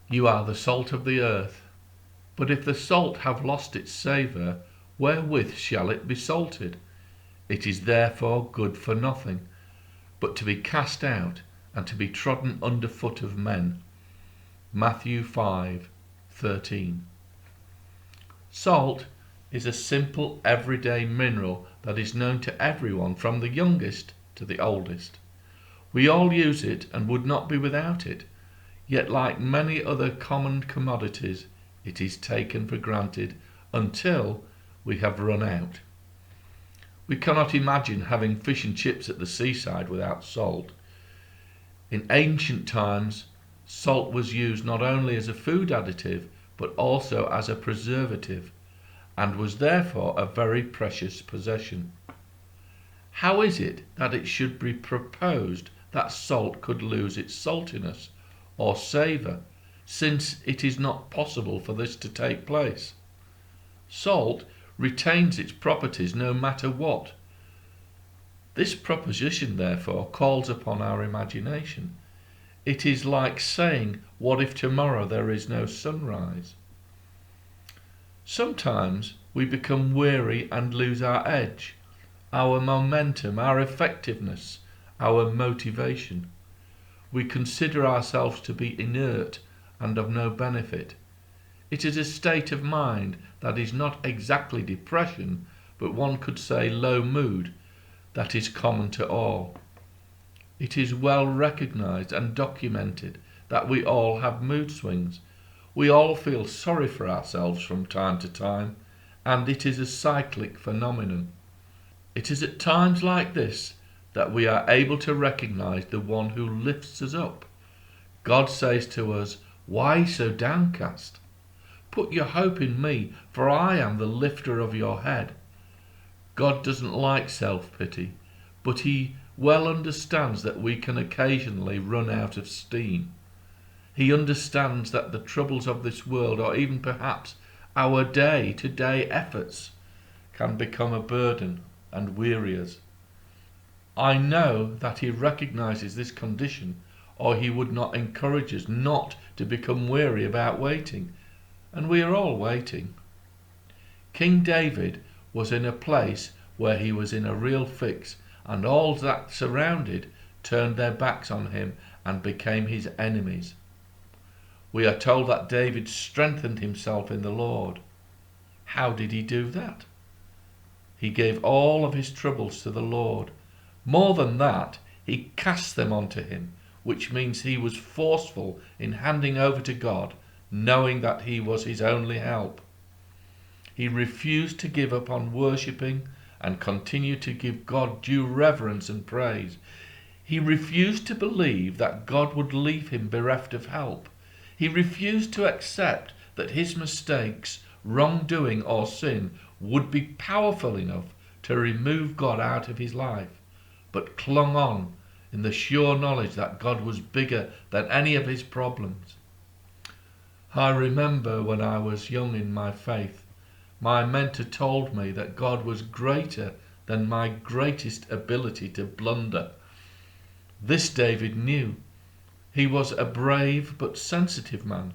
You are the salt of the earth. But if the salt have lost its savour, wherewith shall it be salted? It is therefore good for nothing, but to be cast out, and to be trodden under foot of men. Matthew 5:13. Salt is a simple everyday mineral that is known to everyone from the youngest to the oldest. We all use it and would not be without it, yet like many other common commodities, it is taken for granted until we have run out. We cannot imagine having fish and chips at the seaside without salt. In ancient times, salt was used not only as a food additive, but also as a preservative, and was therefore a very precious possession. How is it that it should be proposed that salt could lose its saltiness or savour, since it is not possible for this to take place? Salt retains its properties no matter what. This proposition, therefore, calls upon our imagination. It is like saying, what if tomorrow there is no sunrise? Sometimes we become weary and lose our edge, our momentum, our effectiveness, our motivation. We consider ourselves to be inert and of no benefit. It is a state of mind that is not exactly depression, but one could say low mood, that is common to all. It is well recognized and documented that we all have mood swings. We all feel sorry for ourselves from time to time, and it is a cyclic phenomenon. It is at times like this that we are able to recognize the one who lifts us up. God says to us, "Why so downcast? Put your hope in me, for I am the lifter of your head." God doesn't like self-pity, but he well understands that we can occasionally run out of steam. He understands that the troubles of this world, or even perhaps our day-to-day efforts, can become a burden and weary us. I know that he recognizes this condition, or he would not encourage us not to become weary about waiting, and we are all waiting. King David was in a place where he was in a real fix, and all that surrounded turned their backs on him and became his enemies. We are told that David strengthened himself in the Lord. How did he do that? He gave all of his troubles to the Lord. More than that, he cast them onto him, which means he was forceful in handing over to God, knowing that he was his only help. He refused to give up on worshipping and continued to give God due reverence and praise. He refused to believe that God would leave him bereft of help. He refused to accept that his mistakes, wrongdoing or sin would be powerful enough to remove God out of his life, but clung on in the sure knowledge that God was bigger than any of his problems. I remember when I was young in my faith, my mentor told me that God was greater than my greatest ability to blunder. This David knew. He was a brave but sensitive man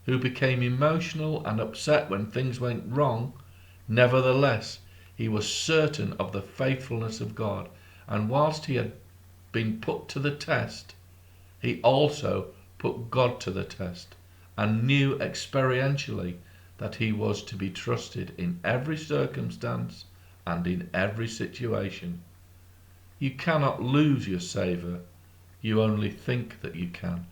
who became emotional and upset when things went wrong. Nevertheless, he was certain of the faithfulness of God, and whilst he had been put to the test, he also put God to the test and knew experientially that he was to be trusted in every circumstance and in every situation. You cannot lose your savour, you only think that you can.